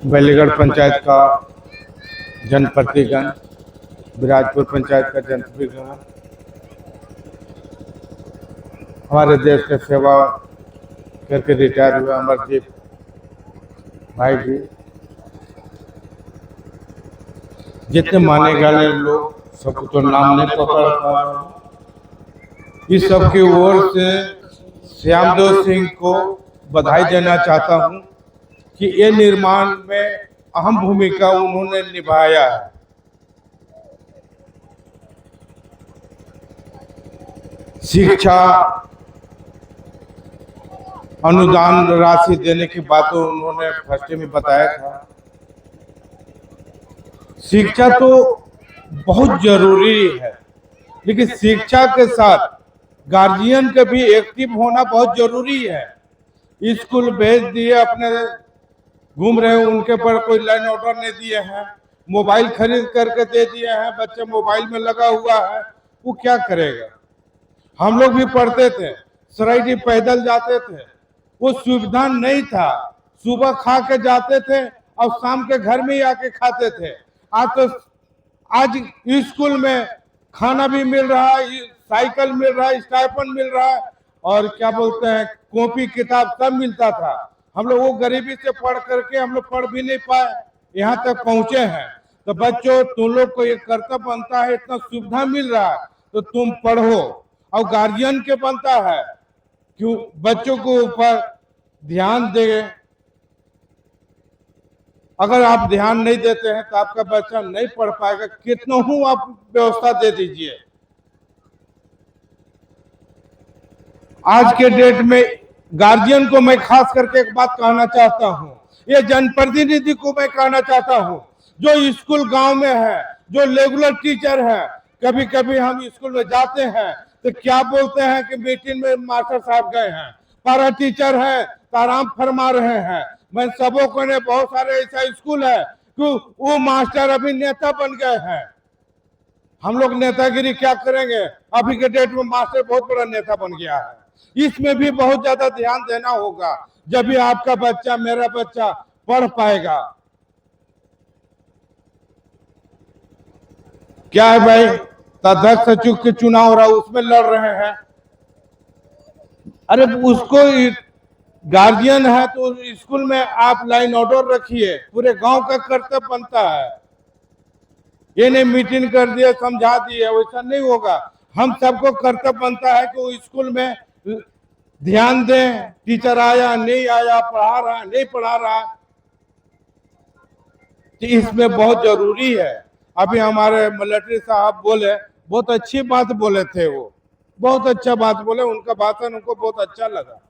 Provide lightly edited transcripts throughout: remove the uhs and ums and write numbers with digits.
बेलीगढ़ पंचायत का जनप्रतिनिधिगण, बिराजपुर पंचायत का जनप्रतिनिधिगण, हमारे देश के सेवा करके रिटायर हुए अमरजीत भाई जी, जितने माने गए लोग, सबको तो नाम नहीं पकड़ पा रहा। इस सब की ओर से श्यामदेव सिंह को बधाई देना चाहता हूं कि ये निर्माण में अहम भूमिका उन्होंने निभाया है। शिक्षा अनुदान राशि देने की बात उन्होंने फर्स्ट में बताया था। शिक्षा तो बहुत जरूरी है, लेकिन शिक्षा के साथ गार्जियन के भी एक्टिव होना बहुत जरूरी है। स्कूल भेज दिए, अपने घूम रहे हैं, उनके पर कोई लाइन ऑर्डर नहीं दिए हैं, मोबाइल खरीद करके दे दिए हैं, बच्चे मोबाइल में लगा हुआ है, वो क्या करेगा। हम लोग भी पढ़ते थे, सराइडी पैदल जाते थे, वो सुविधा नहीं था, सुबह खा के जाते थे और शाम के घर में ही आके खाते थे। आज स्कूल में खाना भी मिल रहा है, साइकिल मिल रहा है, स्टाइपेंड मिल रहा है, और क्या बोलते हैं, कॉपी किताब सब मिलता था। हम लोग वो गरीबी से पढ़ करके हम लोग पढ़ भी नहीं पाए, यहाँ तक पहुंचे हैं। तो बच्चों, तुम लोग को ये कर्तव्य बनता है, इतना सुविधा मिल रहा है तो तुम पढ़ो। और गार्जियन के बनता है कि बच्चों को ऊपर ध्यान दे। अगर आप ध्यान नहीं देते हैं तो आपका बच्चा नहीं पढ़ पाएगा, कितना हूं आप व्यवस्था दे दीजिए। आज के डेट में गार्जियन को मैं खास करके एक बात कहना चाहता हूं, ये जनप्रतिनिधि को मैं कहना चाहता हूं, जो स्कूल गांव में है, जो रेगुलर टीचर है। कभी कभी हम स्कूल में जाते हैं तो क्या बोलते हैं कि मीटिंग में मास्टर साहब गए हैं, पैरा टीचर है तो आराम फरमा रहे हैं। मैं सबों को ने, बहुत सारे ऐसा स्कूल है कि वो मास्टर अभी नेता बन गए हैं। हम लोग नेतागिरी क्या करेंगे, अभी के डेट में मास्टर बहुत बड़ा नेता बन गया है। इसमें भी बहुत ज्यादा ध्यान देना होगा, जब भी आपका बच्चा, मेरा बच्चा पढ़ पाएगा। क्या है भाई, अध्यक्ष सचिव के चुनाव हो रहा है, उसमें लड़ रहे हैं। अरे उसको गार्जियन है तो स्कूल में आप लाइन ऑर्डर रखिए, पूरे गांव का कर्तव्य बनता है। ये नहीं मीटिंग कर दिए, समझा दिए, वैसा नहीं होगा। हम सबको कर्तव्य बनता है कि वो स्कूल में ध्यान दें, टीचर आया नहीं आया, पढ़ा रहा नहीं पढ़ा रहा, तो इसमें बहुत जरूरी है। अभी हमारे मिलिट्री साहब बोले, बहुत अच्छी बात बोले थे, वो बहुत अच्छा बात बोले, उनका भाषण उनको बहुत अच्छा लगा।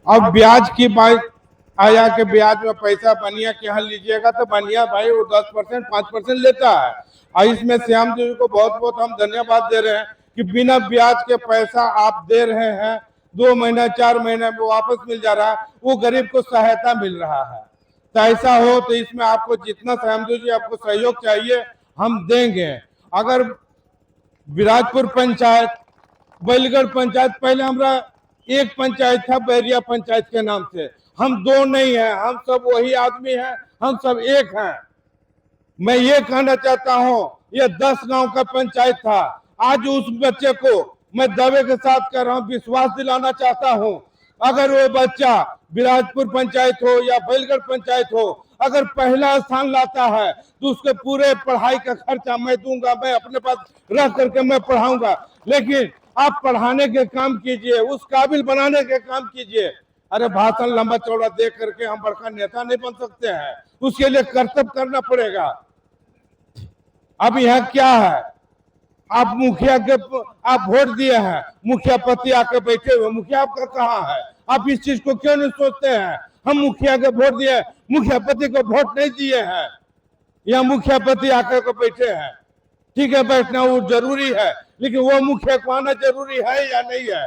अब ब्याज की बात आया कि ब्याज में पैसा बनिया के यहाँ लीजिएगा, तो बनिया भाई वो 10% 5% लेता है। और इसमें श्याम जी को बहुत बहुत हम धन्यवाद दे रहे हैं कि बिना ब्याज के पैसा आप दे रहे हैं, 2 महीना 4 महीने में वापस मिल जा रहा है, वो गरीब को सहायता मिल रहा है। तो ऐसा हो तो इसमें आपको जितना श्याम जी आपको सहयोग चाहिए हम देंगे। अगर बिराजपुर पंचायत, बेलीगढ़ पंचायत, पहले हमारा एक पंचायत था बैरिया पंचायत के नाम से, हम दो नहीं है, हम सब वही आदमी हैं, हम सब एक हैं। मैं ये कहना चाहता हूं, ये 10 गांव का पंचायत था। आज उस बच्चे को मैं दावे के साथ कह रहा हूं, विश्वास दिलाना चाहता हूं, अगर वो बच्चा बिराजपुर पंचायत हो या बेलीगढ़ पंचायत हो, अगर पहला स्थान लाता है तो उसके पूरे पढ़ाई का खर्चा मैं दूंगा, मैं अपने पास रख करके मैं पढ़ाऊंगा। लेकिन आप पढ़ाने के काम कीजिए, उस काबिल बनाने के काम कीजिए। अरे भाषण लंबा चौड़ा दे करके हम बड़का नेता नहीं बन सकते हैं, उसके लिए कर्तव्य करना पड़ेगा। अब यह क्या है, आप मुखिया के आप वोट दिए हैं, मुखिया पति आके बैठे हुए, मुखिया आपका कहाँ है? आप इस चीज को क्यों नहीं सोचते हैं? हम मुखिया के वोट दिए, मुखिया पति को वोट नहीं दिए हैं, या मुखिया पति आकर के बैठे हैं। ठीक है, बैठना वो जरूरी है, लेकिन वो मुखिया को आना जरूरी है या नहीं है?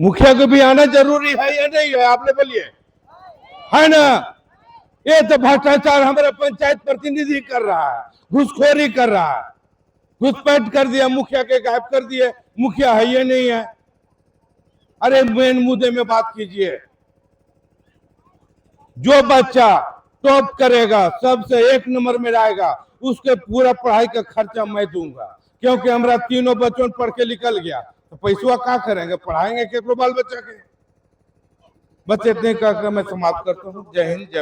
मुखिया को भी आना जरूरी है या नहीं है? आपने बोलिए, है ना? ये तो भ्रष्टाचार हमारे पंचायत प्रतिनिधि कर रहा है, घुसखोरी कर रहा है, घुसपैठ कर दिया, मुखिया के गायब कर दिए, मुखिया है ये नहीं है। अरे मेन मुद्दे में बात कीजिए। जो बच्चा टॉप करेगा, सबसे 1 नंबर में आएगा, उसके पूरा पढ़ाई का खर्चा मैं दूंगा, क्योंकि हमारा तीनों बच्चों पढ़ के निकल गया, तो पैसा क्या करेंगे, पढ़ाएंगे केकरो बाल बच्चा के। बस इतने कहकर मैं समाप्त करता हूँ। जय हिंद, जय